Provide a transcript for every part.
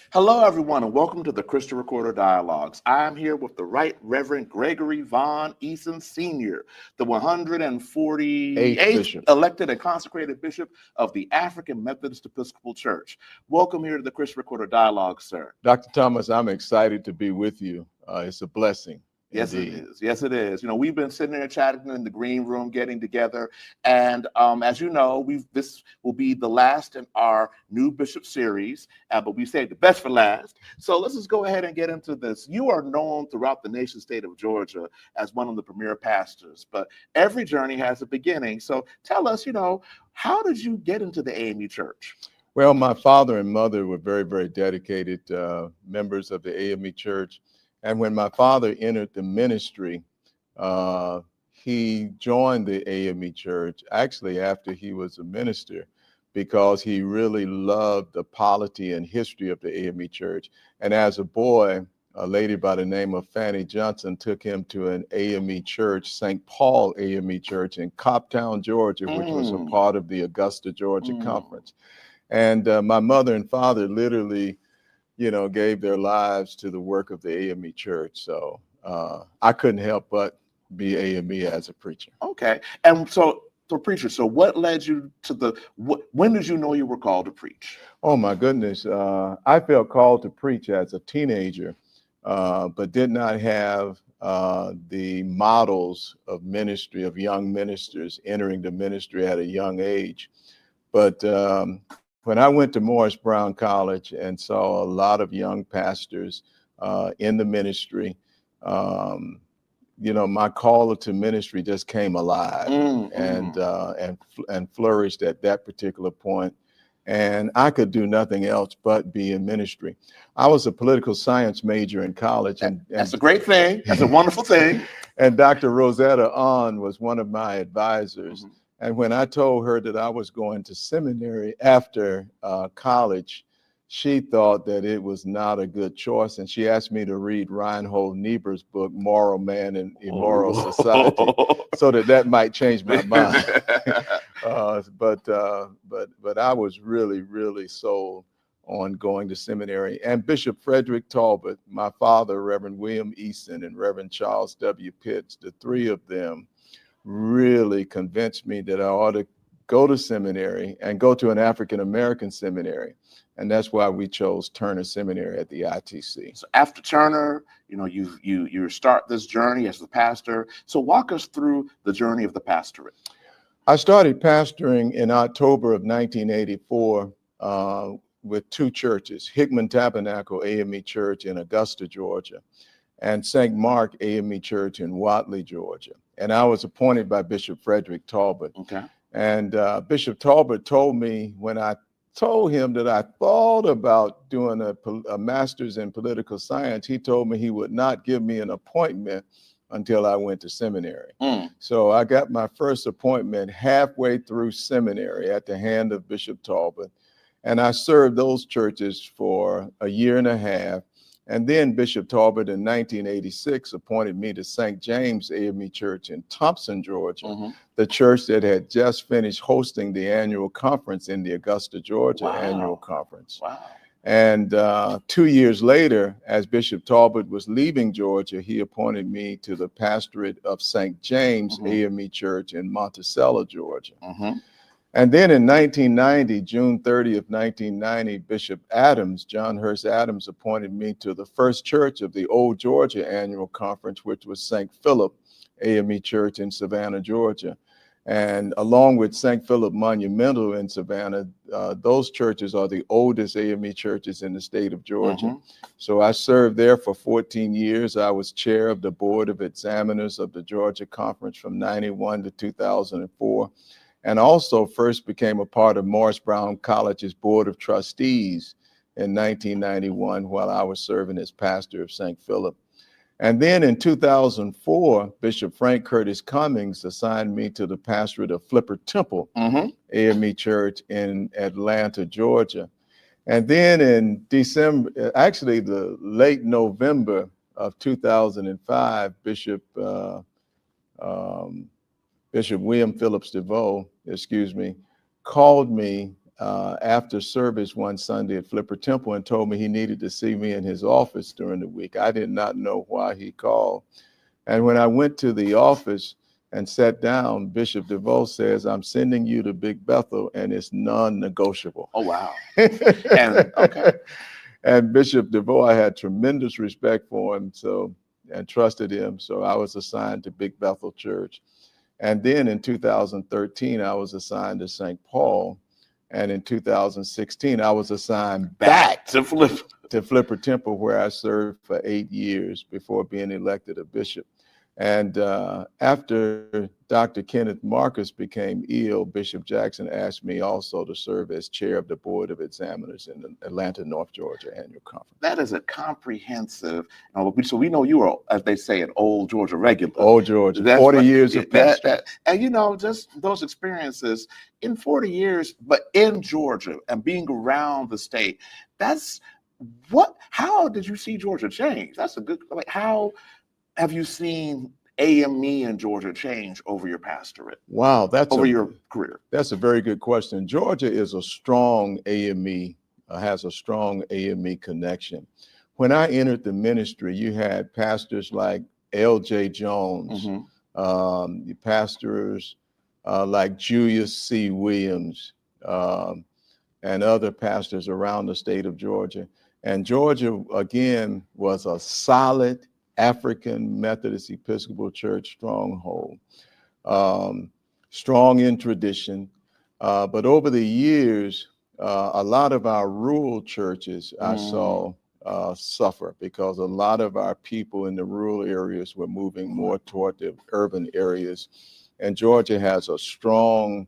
Hello, everyone, and welcome to the Christian Recorder Dialogues. I am here with the Right Reverend Gregory V. Eason Sr., the 148th Bishop. elected and consecrated bishop of the African Methodist Episcopal Church. Welcome here to the Christian Recorder Dialogues, sir. Dr. Thomas, I'm excited to be with you. It's a blessing. Yes, Indeed. it is. Yes, it is. You know, we've been sitting there chatting in the green room, getting together. And as you know, this will be the last in our new bishop series, but we saved the best for last. So let's just go ahead and get into this. You are known throughout the nation state of Georgia as one of the premier pastors, but every journey has a beginning. So tell us, how did you get into the AME Church? Well, my father and mother were very, very dedicated members of the AME Church. And when my father entered the ministry, he joined the AME Church actually after he was a minister, because he really loved the polity and history of the AME Church. And as a boy, a lady by the name of Fanny Johnson took him to an AME Church, St. Paul AME Church in Coptown, Georgia, which was a part of the Augusta, Georgia Conference. And my mother and father literally gave their lives to the work of the AME Church. So I couldn't help but be AME as a preacher. Okay. And so preacher, so what led you to when did you know you were called to preach? Oh my goodness. I felt called to preach as a teenager, but did not have the models of ministry, of young ministers entering the ministry at a young age. But when I went to Morris Brown College and saw a lot of young pastors in the ministry, my call to ministry just came alive and flourished at that particular point. And I could do nothing else but be in ministry. I was a political science major in college. And that's a great thing. That's a wonderful thing. And Dr. Rosetta Ahn was one of my advisors. And when I told her that I was going to seminary after college, she thought that it was not a good choice. And she asked me to read Reinhold Niebuhr's book, Moral Man and Immoral Society, so that might change my mind. But I was really, really sold on going to seminary. And Bishop Frederick Talbot, my father, Reverend William Eason, and Reverend Charles W. Pitts, the three of them really convinced me that I ought to go to seminary and go to an African-American seminary. And that's why we chose Turner Seminary at the ITC. So after Turner, you start this journey as the pastor. So walk us through the journey of the pastorate. I started pastoring in October of 1984 with two churches, Hickman Tabernacle AME Church in Augusta, Georgia, and St. Mark AME Church in Watley, Georgia. And I was appointed by Bishop Frederick Talbot. Okay. And Bishop Talbot told me, when I told him that I thought about doing a master's in political science, he told me he would not give me an appointment until I went to seminary. So I got my first appointment halfway through seminary at the hand of Bishop Talbot. And I served those churches for a year and a half. And then Bishop Talbot in 1986 appointed me to St. James AME Church in Thompson, Georgia, the church that had just finished hosting the annual conference in the Augusta, Georgia annual conference. Wow. And 2 years later, as Bishop Talbot was leaving Georgia, he appointed me to the pastorate of St. James AME Church in Monticello, Georgia. And then in 1990, June 30th, 1990, Bishop Adams, John Hurst Adams, appointed me to the first church of the Old Georgia Annual Conference, which was St. Philip AME Church in Savannah, Georgia. And along with St. Philip Monumental in Savannah, those churches are the oldest AME churches in the state of Georgia. So I served there for 14 years. I was chair of the Board of Examiners of the Georgia Conference from 91 to 2004. And also first became a part of Morris Brown College's Board of Trustees in 1991 while I was serving as pastor of St. Philip. And then in 2004, Bishop Frank Curtis Cummings assigned me to the pastorate of Flipper Temple AME Church in Atlanta, Georgia. And then in December, actually the late November of 2005, Bishop William Phillips DeVoe, called me after service one Sunday at Flipper Temple and told me he needed to see me in his office during the week. I did not know why he called. And when I went to the office and sat down, Bishop DeVoe says, "I'm sending you to Big Bethel, and it's non-negotiable." Oh, wow. And okay. And Bishop DeVoe, I had tremendous respect for him, and trusted him. So I was assigned to Big Bethel Church. And then in 2013, I was assigned to St. Paul. And in 2016, I was assigned back to Flipper Temple, where I served for 8 years before being elected a bishop. And after Dr. Kenneth Marcus became ill, Bishop Jackson asked me also to serve as chair of the Board of Examiners in the Atlanta, North Georgia Annual Conference. That is a comprehensive, so we know you are, as they say, an old Georgia regular. Old Georgia, 40 years of pastor. And just those experiences in 40 years, but in Georgia and being around the state, how did you see Georgia change? That's a good, how have you seen AME in Georgia change over your pastorate? Wow, your career. That's a very good question. Georgia is a strong AME, has a strong AME connection. When I entered the ministry, you had pastors like L.J. Jones, pastors like Julius C. Williams, and other pastors around the state of Georgia. And Georgia, again, was a solid African Methodist Episcopal Church stronghold, strong in tradition. But over the years, a lot of our rural churches I saw suffer because a lot of our people in the rural areas were moving more toward the urban areas. And Georgia has a strong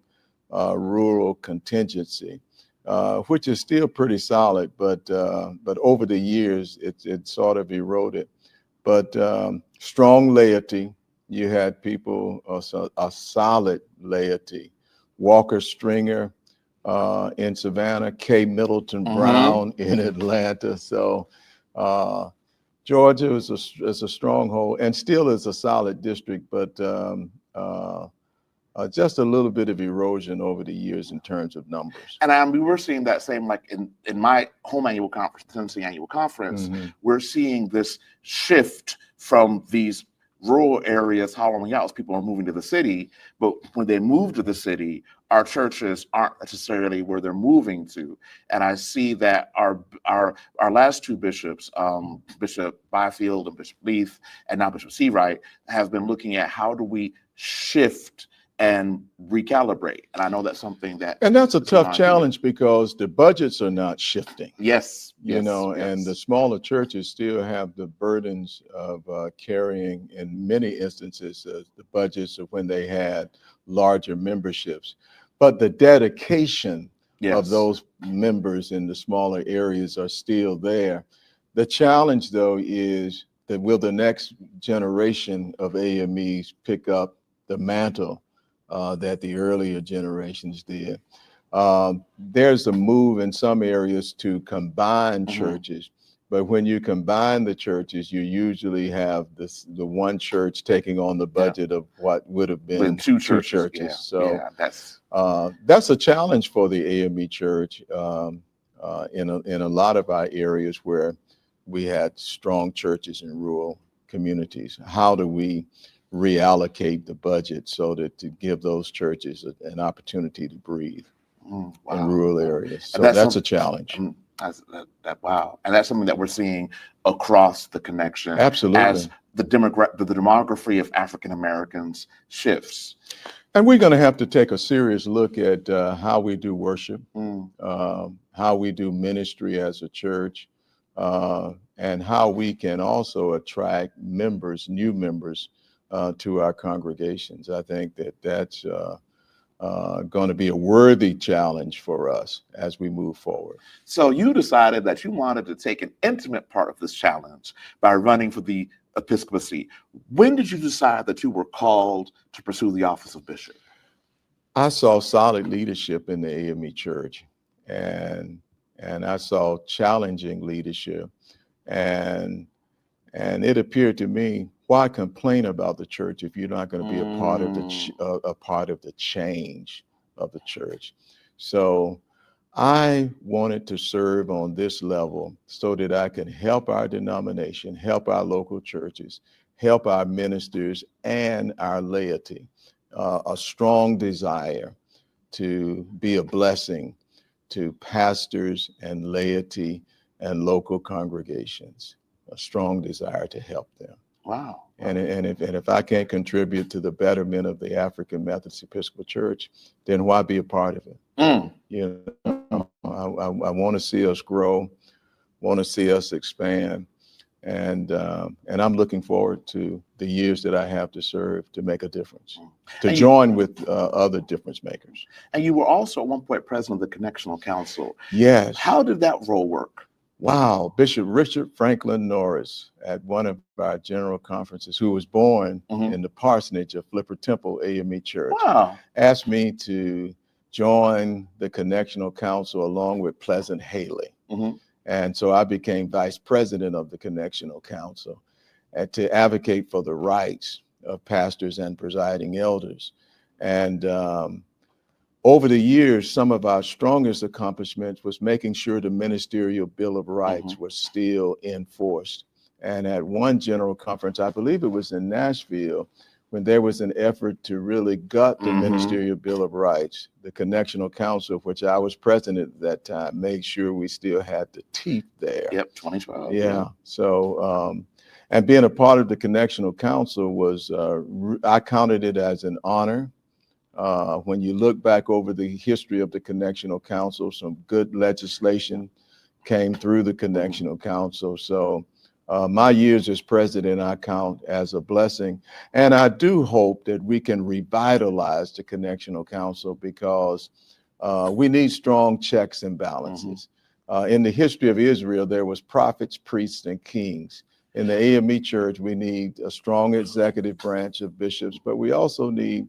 rural contingency, which is still pretty solid, but over the years, it sort of eroded. But strong laity, you had people, a solid laity. Walker Stringer in Savannah, K. Middleton Brown in Atlanta. So Georgia is a stronghold and still is a solid district, but just a little bit of erosion over the years in terms of numbers. And we were seeing that same, like in my home annual conference, Tennessee annual conference, we're seeing this shift from these rural areas hollowing out as people are moving to the city. But when they move to the city, our churches aren't necessarily where they're moving to. And I see that our last two bishops, Bishop Byfield and Bishop Leith, and now Bishop Seawright, have been looking at how do we shift and recalibrate. And I know that's something that's a tough challenge because the budgets are not shifting. Yes. And the smaller churches still have the burdens of carrying, in many instances, the budgets of when they had larger memberships. But the dedication of those members in the smaller areas are still there. The challenge, though, is that will the next generation of AMEs pick up the mantle that the earlier generations did? There's a move in some areas to combine churches, but when you combine the churches, you usually have the one church taking on the budget of what would have been two churches. So that's a challenge for the AME Church in a lot of our areas where we had strong churches in rural communities. How do we reallocate the budget so that to give those churches an opportunity to breathe in rural areas? So that's a challenge. Wow. And that's something that we're seeing across the connection. Absolutely. As the demography of African Americans shifts. And we're going to have to take a serious look at how we do worship, how we do ministry as a church, and how we can also attract members, new members, to our congregations. I think that's going to be a worthy challenge for us as we move forward. So you decided that you wanted to take an intimate part of this challenge by running for the episcopacy. When did you decide that you were called to pursue the office of bishop? I saw solid leadership in the AME Church, and I saw challenging leadership, and it appeared to me, why complain about the church if you're not going to be a part of the change of the church? So I wanted to serve on this level so that I could help our denomination, help our local churches, help our ministers and our laity. A strong desire to be a blessing to pastors and laity and local congregations. A strong desire to help them. Wow. And if I can't contribute to the betterment of the African Methodist Episcopal Church, then why be a part of it? You know, I want to see us grow, want to see us expand, and I'm looking forward to the years that I have to serve to make a difference, to join with other difference makers. And you were also at one point president of the Connectional Council. Yes. How did that role work? Wow, Bishop Richard Franklin Norris at one of our general conferences, who was born in the parsonage of Flipper Temple AME Church, asked me to join the Connectional Council along with Pleasant Haley. And so I became vice president of the Connectional Council and to advocate for the rights of pastors and presiding elders. And over the years, some of our strongest accomplishments was making sure the Ministerial Bill of Rights was still enforced. And at one general conference, I believe it was in Nashville, when there was an effort to really gut the Ministerial Bill of Rights, the Connectional Council, of which I was president at that time, made sure we still had the teeth there. Yep, 2012. Yeah. So, and being a part of the Connectional Council was, I counted it as an honor. When you look back over the history of the Connectional Council, some good legislation came through the Connectional Council. So my years as president, I count as a blessing. And I do hope that we can revitalize the Connectional Council because we need strong checks and balances. In the history of Israel, there was prophets, priests, and kings. In the AME Church, we need a strong executive branch of bishops, but we also need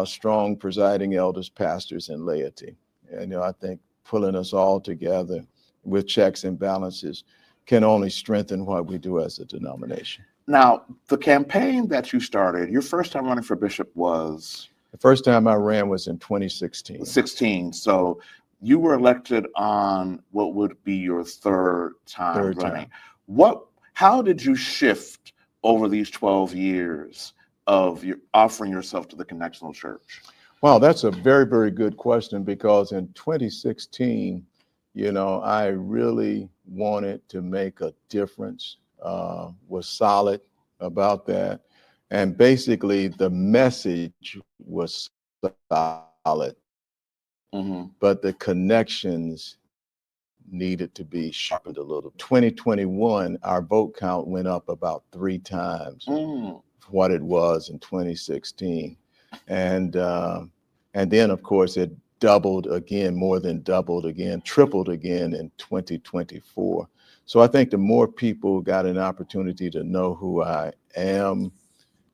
strong presiding elders, pastors, and laity. And I think pulling us all together with checks and balances can only strengthen what we do as a denomination. Now, the campaign that you started, your first time running for bishop was? The first time I ran was in 2016. 16. So you were elected on what would be your third time running. How did you shift over these 12 years of your offering yourself to the Connectional Church? Wow, that's a very, very good question, because in 2016, I really wanted to make a difference, was solid about that. And basically the message was solid, but the connections needed to be sharpened a little. 2021, our vote count went up about 3 times what it was in 2016. And then of course it doubled again, more than doubled again, tripled again in 2024. So I think the more people got an opportunity to know who I am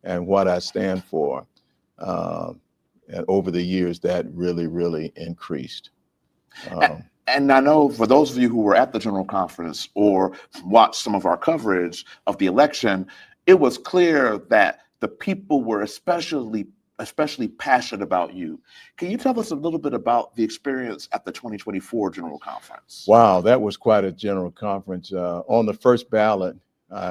and what I stand for, and over the years that really, really increased. And I know for those of you who were at the General Conference or watched some of our coverage of the election, it was clear that the people were especially passionate about you. Can you tell us a little bit about the experience at the 2024 General Conference? Wow, that was quite a General Conference. On the first ballot,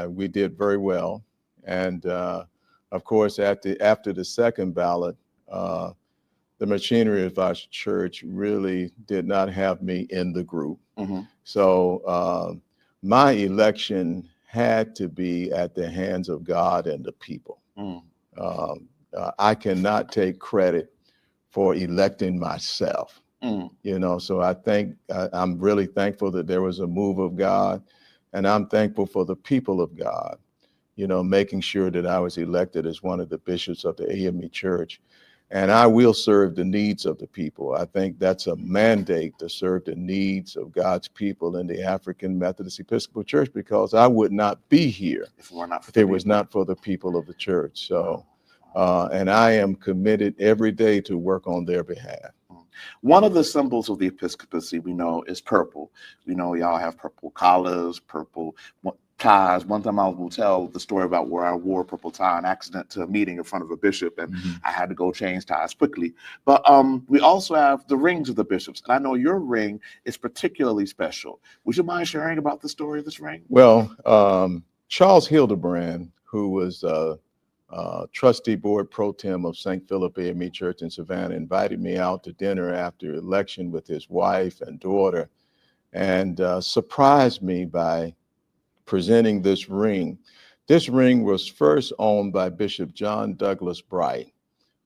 we did very well. And of course, after the second ballot, the machinery of our church really did not have me in the group. So my election had to be at the hands of God and the people. I cannot take credit for electing myself. So I think I'm really thankful that there was a move of God, and I'm thankful for the people of God, making sure that I was elected as one of the bishops of the AME Church. And I will serve the needs of the people. I think that's a mandate, to serve the needs of God's people in the African Methodist Episcopal Church, because I would not be here if it was not for the people of the church. So, and I am committed every day to work on their behalf. One of the symbols of the episcopacy we know is purple. We know y'all have purple collars, purple ties. One time I will tell the story about where I wore a purple tie on accident to a meeting in front of a bishop, and I had to go change ties quickly. But we also have the rings of the bishops, and I know your ring is particularly special. Would you mind sharing about the story of this ring? Well, Charles Hildebrand, who was trustee board pro tem of St. Philip AME Church in Savannah, invited me out to dinner after election with his wife and daughter, and surprised me by presenting this ring. This ring was first owned by Bishop John Douglas Bright,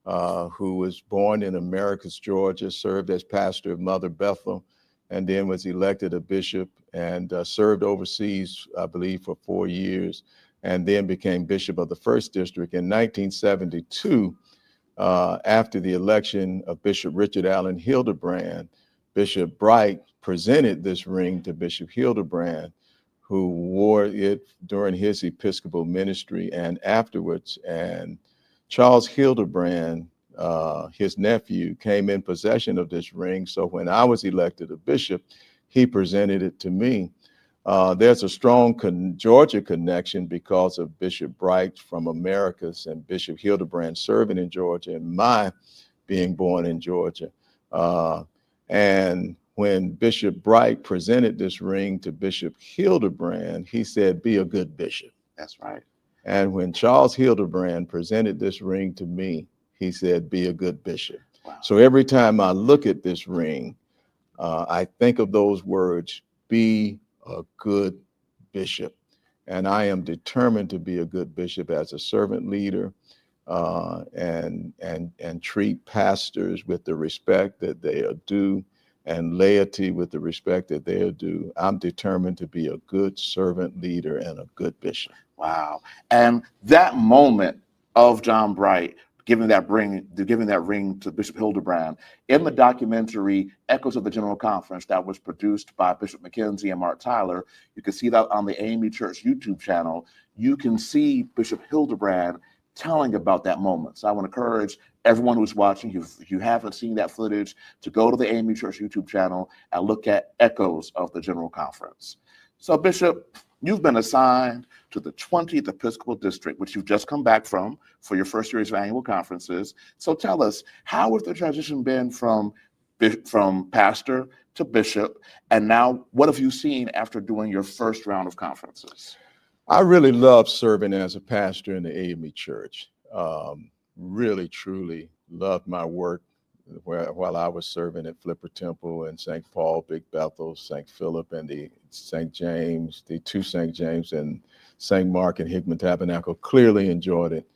who was born in Americus, Georgia, served as pastor of Mother Bethel, and then was elected a bishop and served overseas, I believe, for 4 years, and then became bishop of the 1st District. In 1972, after the election of Bishop Richard Allen Hildebrand, Bishop Bright presented this ring to Bishop Hildebrand, who wore it during his Episcopal ministry and afterwards. And Charles Hildebrand, his nephew, came in possession of this ring. So when I was elected a bishop, he presented it to me. There's a strong Georgia connection because of Bishop Bright from Americus and Bishop Hildebrand serving in Georgia and my being born in Georgia. And when Bishop Bright presented this ring to Bishop Hildebrand, he said, "Be a good bishop." That's right. And when Charles Hildebrand presented this ring to me, he said, "Be a good bishop." Wow. So every time I look at this ring, I think of those words, "Be a good bishop." And I am determined to be a good bishop as a servant leader, and treat pastors with the respect that they are due, and laity with the respect that they are due. I'm determined to be a good servant leader and a good bishop. Wow. And that moment of John Bright giving that ring to Bishop Hildebrand in the documentary Echoes of the General Conference that was produced by Bishop McKenzie and Mark Tyler, you can see that on the AME Church YouTube channel. You can see Bishop Hildebrand telling about that moment. So I want to encourage everyone who's watching, if you haven't seen that footage, to go to the AME Church YouTube channel and look at Echoes of the General Conference. So Bishop, you've been assigned to the 20th Episcopal District, which you've just come back from for your first series of annual conferences. So tell us, how has the transition been from pastor to bishop? And now what have you seen after doing your first round of conferences? I really love serving as a pastor in the AME Church. Really, truly loved my work while I was serving at Flipper Temple and St. Paul, Big Bethel, St. Philip, and the St. James, the two St. James and St. Mark and Hickman Tabernacle. Clearly enjoyed it.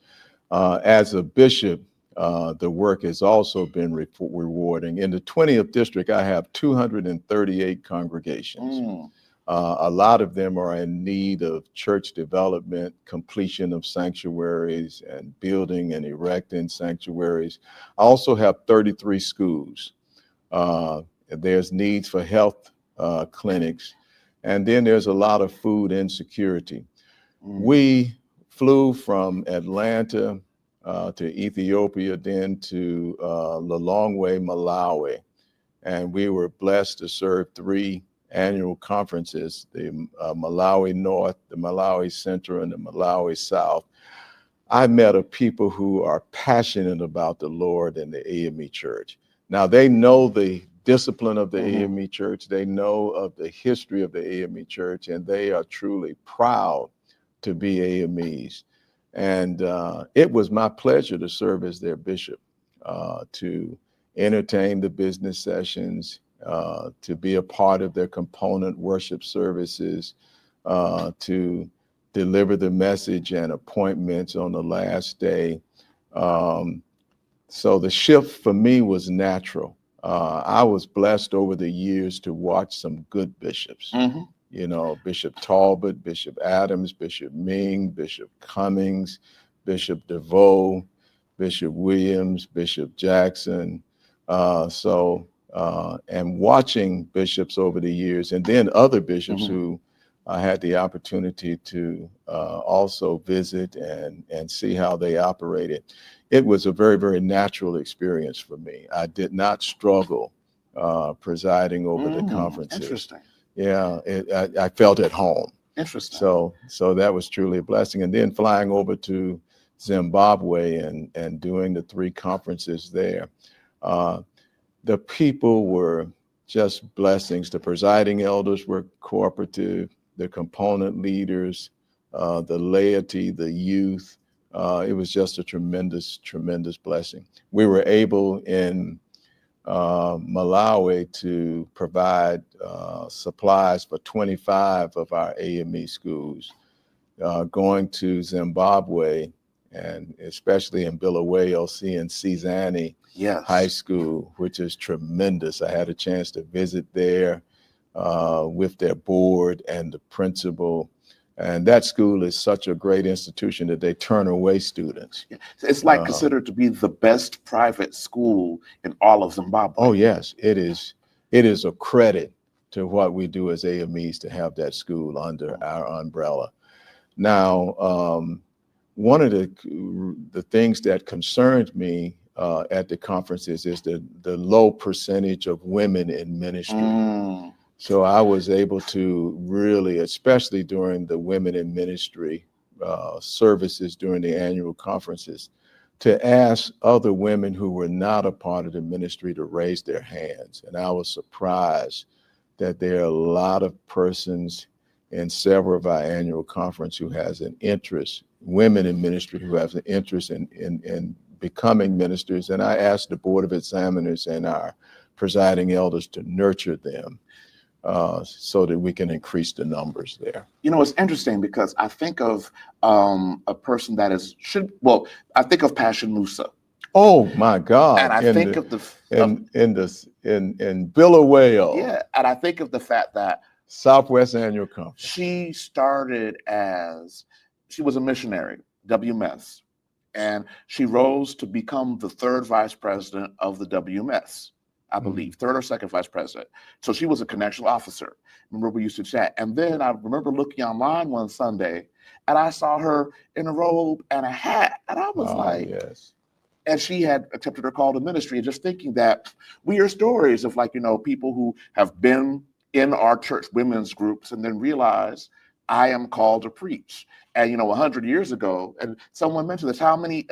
As a bishop, the work has also been rewarding. In the 20th district, I have 238 congregations. A lot of them are in need of church development, completion of sanctuaries, and building and erecting sanctuaries. I also have 33 schools. There's needs for health clinics, and then there's a lot of food insecurity. We flew from Atlanta to Ethiopia, then to Lilongwe, Malawi, and we were blessed to serve 3 annual conferences, the Malawi North, the Malawi Central, and the Malawi South. I met a people who are passionate about the Lord and the AME Church. Now, they know the discipline of the AME Church, they know of the history of the AME Church, and they are truly proud to be AMEs. And it was my pleasure to serve as their bishop, to entertain the business sessions, to be a part of their component worship services, to deliver the message and appointments on the last day. So the shift for me was natural. I was blessed over the years to watch some good bishops. You know, Bishop Talbot, Bishop Adams, Bishop Ming, Bishop Cummings, Bishop DeVoe, Bishop Williams, Bishop Jackson. And watching bishops over the years, and then other bishops who I had the opportunity to also visit and see how they operated. It was a very, very natural experience for me. I did not struggle presiding over the conferences. Interesting. Yeah, I felt at home. Interesting. So that was truly a blessing. And then flying over to Zimbabwe and doing the 3 conferences there. The people were just blessings. The presiding elders were cooperative, the component leaders, the laity, the youth. It was just a tremendous, tremendous blessing. We were able in Malawi to provide supplies for 25 of our AME schools. Going to Zimbabwe, and especially in Bulawayo, seeing Sizani High School, which is tremendous. I had a chance to visit there with their board and the principal. And that school is such a great institution that they turn away students. It's like considered to be the best private school in all of Zimbabwe. Oh, yes, it is. It is a credit to what we do as AMEs to have that school under our umbrella. Now, one of the things that concerned me at the conferences is the low percentage of women in ministry. So I was able to really, especially during the women in ministry services during the annual conferences, to ask other women who were not a part of the ministry to raise their hands. And I was surprised that there are a lot of persons in several of our annual conference who has an interest, women in ministry who have an interest in becoming ministers. And I asked the Board of Examiners and our presiding elders to nurture them so that we can increase the numbers there. You know, it's interesting because I think of a person that I think of Passion Musa. Oh my God! And I think of in Bulawayo. Yeah, and I think of the fact that Southwest Annual Conference. She started she was a missionary, WMS, and she rose to become the 3rd vice president of the WMS. I believe, 3rd or 2nd vice president. So she was a connectional officer. Remember, we used to chat. And then I remember looking online one Sunday and I saw her in a robe and a hat. And I was like, yes. And she had accepted her call to ministry, and just thinking that we hear stories of people who have been in our church women's groups and then realize I am called to preach. And 100 years ago, and someone mentioned this, how many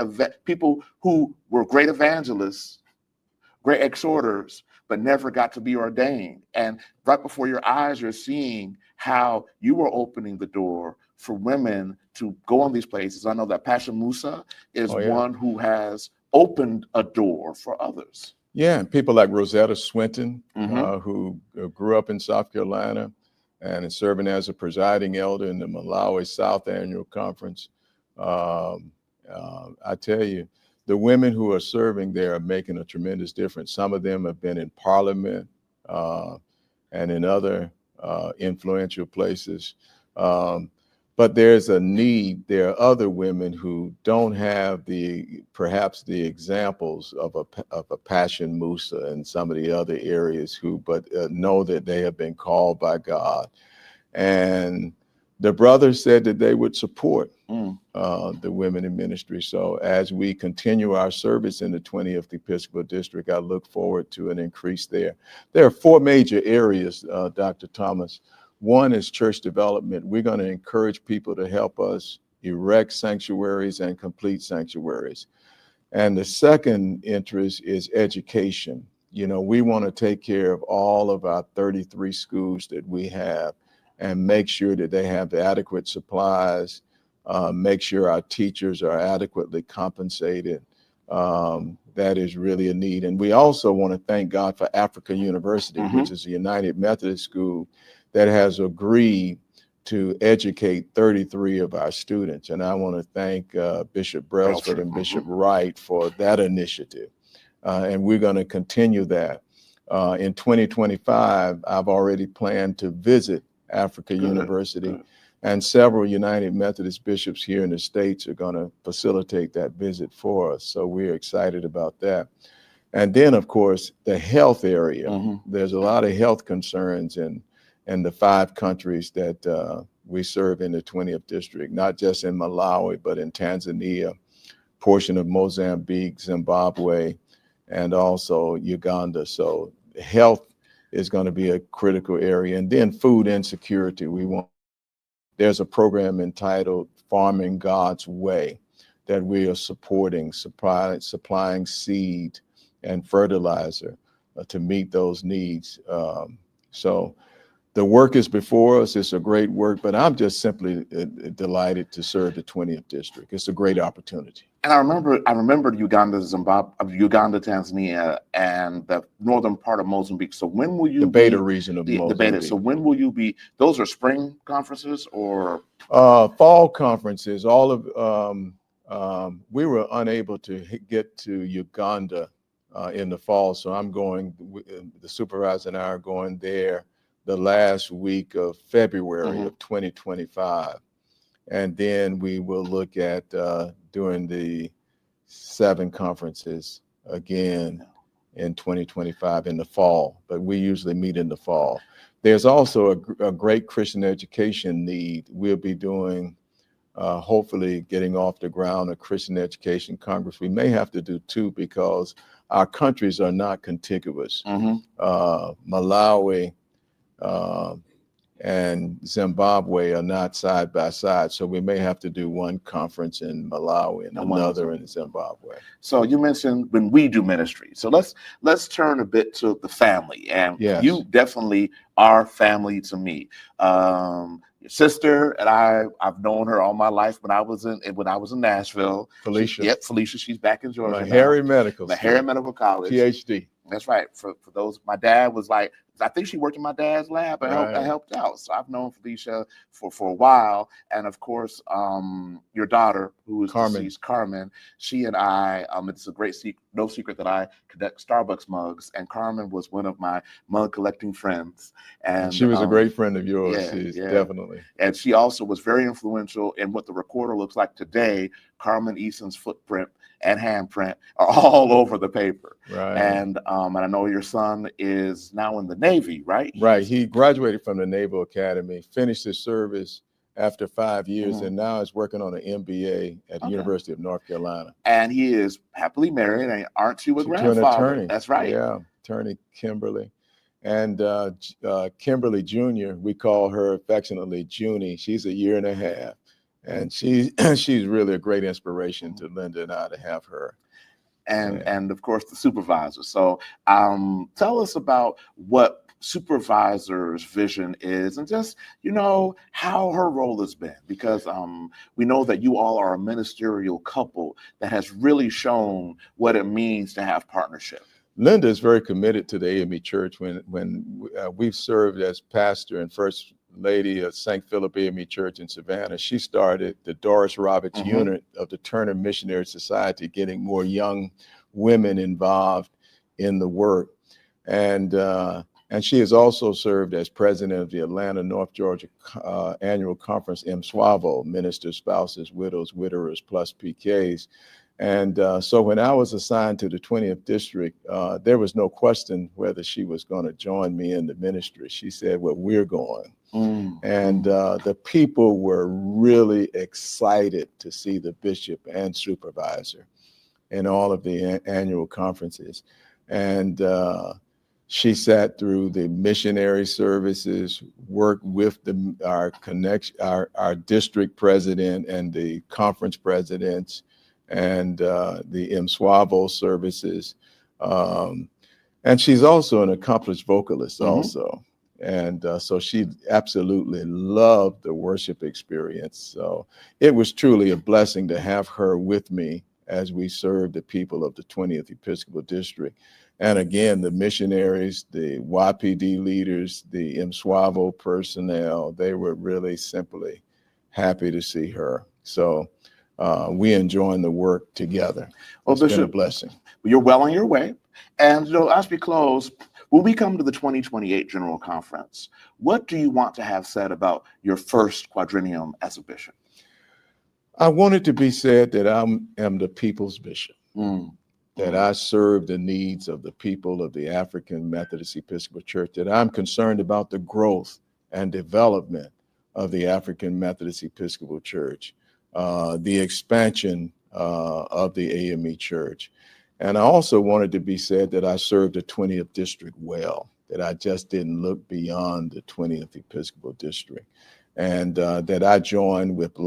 people who were great evangelists, great exhorters, but never got to be ordained. And right before your eyes, you're seeing how you were opening the door for women to go on these places. I know that Passion Musa is one who has opened a door for others. Yeah, and people like Rosetta Swinton, who grew up in South Carolina and is serving as a presiding elder in the Malawi South Annual Conference. I tell you, the women who are serving there are making a tremendous difference. Some of them have been in Parliament and in other influential places. But there's a need. There are other women who don't have perhaps the examples of a Passion Musa and some of the other areas but know that they have been called by God. And the brothers said that they would support the women in ministry. So as we continue our service in the 20th Episcopal District, I look forward to an increase there. There are 4 major areas, Dr. Thomas. One is church development. We're going to encourage people to help us erect sanctuaries and complete sanctuaries. And the second interest is education. We want to take care of all of our 33 schools that we have and make sure that they have the adequate supplies, make sure our teachers are adequately compensated. That is really a need. And we also want to thank God for Africa University, which is a United Methodist school that has agreed to educate 33 of our students. And I want to thank Bishop Brailsford and Bishop Wright for that initiative. And we're going to continue that. In 2025, I've already planned to visit Africa University, and several United Methodist bishops here in the States are going to facilitate that visit for us. So we're excited about that. And then, of course, the health area. There's a lot of health concerns in the 5 countries that we serve in the 20th district, not just in Malawi, but in Tanzania, portion of Mozambique, Zimbabwe, and also Uganda. So health is going to be a critical area. And then food insecurity. We want there's a program entitled Farming God's Way that we are supporting, supplying seed and fertilizer to meet those needs. So the work is before us. It's a great work, but I'm just simply delighted to serve the 20th district. It's a great opportunity. And I remembered Uganda, Zimbabwe, Uganda, Tanzania, and the northern part of Mozambique. So when will you the Beta region of Mozambique? The Beta. So when will you be? Those are spring conferences or fall conferences. All of we were unable to get to Uganda in the fall, so I'm going. The supervisor and I are going there the last week of February of 2025. And then we will look at doing the 7 conferences again in 2025 in the fall, but we usually meet in the fall. There's also a great Christian education need. We'll be doing, hopefully getting off the ground, a Christian Education Congress. We may have to do 2 because our countries are not contiguous. Malawi and Zimbabwe are not side by side, so we may have to do 1 conference in Malawi and another in Zimbabwe. So you mentioned when we do ministry. So let's turn a bit to the family, and you definitely are family to me. Your sister and I've known her all my life when I was in Nashville. Felicia. Felicia. She's back in Georgia. Meharry Medical College. PhD. That's right. For those, my dad was like, I think she worked in my dad's lab. I helped out. So I've known Felicia for a while. And of course, your daughter, who is deceased, Carmen, she and I, it's a great no secret that I collect Starbucks mugs. And Carmen was one of my mug collecting friends. And she was a great friend of yours. Definitely. And she also was very influential in what the recorder looks like today. Carmen Eason's footprint and handprint are all over the paper. Right. And I know your son is now in the Navy, right? Right. He graduated from the Naval Academy, finished his service after 5 years, and now is working on an MBA at the University of North Carolina. And he is happily married. And aren't you a grandfather? To an attorney. That's right. Yeah, attorney Kimberly. And Kimberly Jr., we call her affectionately Junie. She's a year and a half. And she's really a great inspiration to Linda and I to have her. And of course, the supervisor. So tell us about what supervisor's vision is and just, how her role has been, because we know that you all are a ministerial couple that has really shown what it means to have partnership. Linda is very committed to the AME Church. When we've served as pastor and first lady of St. Philip AME Church in Savannah, she started the Doris Roberts unit of the Turner Missionary Society, getting more young women involved in the work. And she has also served as president of the Atlanta, North Georgia annual conference, MSWAVO, Ministers, Spouses, Widows, Widowers, plus PKs. And so when I was assigned to the 20th district, there was no question whether she was going to join me in the ministry. She said, well, we're going. And the people were really excited to see the bishop and supervisor in all of the annual conferences. And she sat through the missionary services, worked with our district president and the conference presidents, and the MSWAVO services. And she's also an accomplished vocalist also. And so she absolutely loved the worship experience. So it was truly a blessing to have her with me as we served the people of the 20th Episcopal District. And again, the missionaries, the YPD leaders, the MSWAVO personnel, they were really simply happy to see her. So we enjoying the work together. Well, it's Bishop, been a blessing. You're well on your way. And as we close, when we come to the 2028 General Conference, what do you want to have said about your first quadrennium as a bishop? I want it to be said that I am the people's bishop, that I serve the needs of the people of the African Methodist Episcopal Church, that I'm concerned about the growth and development of the African Methodist Episcopal Church, the expansion of the AME Church. And I also wanted to be said that I served the 20th district well, that I just didn't look beyond the 20th Episcopal District, and that I joined with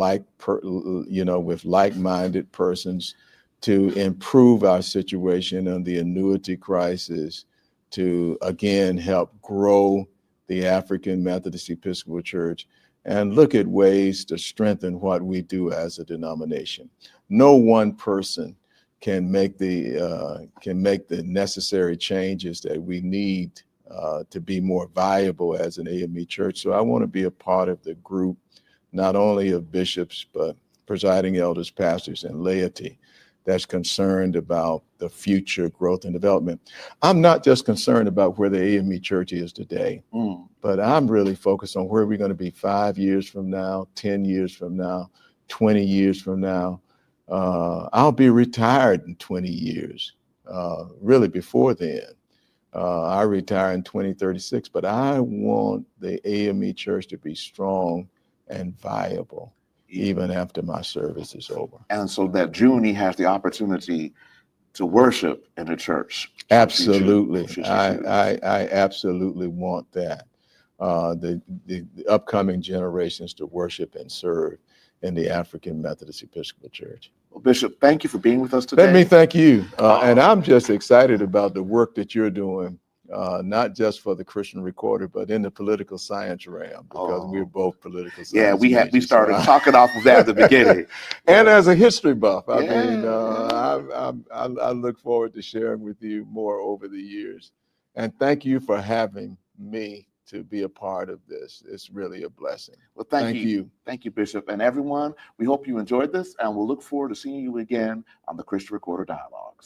like-minded persons to improve our situation on the annuity crisis, to again help grow the African Methodist Episcopal Church, and look at ways to strengthen what we do as a denomination. No one person can make the necessary changes that we need to be more viable as an AME Church. So I want to be a part of the group, not only of bishops, but presiding elders, pastors, and laity that's concerned about the future growth and development. I'm not just concerned about where the AME Church is today, but I'm really focused on where we're going to be 5 years from now, 10 years from now, 20 years from now. I'll be retired in 20 years, really before then. I retire in 2036, but I want the AME Church to be strong and viable even after my service is over. And so that June, he has the opportunity to worship in the church. Absolutely. I absolutely want that. The upcoming generations to worship and serve in the African Methodist Episcopal Church. Well, Bishop, thank you for being with us today. Let me thank you. And I'm just excited about the work that you're doing, not just for the Christian Recorder, but in the political science realm, because we're both political science. Yeah, we started talking off of that at the beginning. And as a history buff, I mean, I look forward to sharing with you more over the years. And thank you for having me to be a part of this. It's really a blessing. Well, thank you. Thank you, Bishop. And everyone, we hope you enjoyed this, and we'll look forward to seeing you again on the Christian Recorder Dialogues.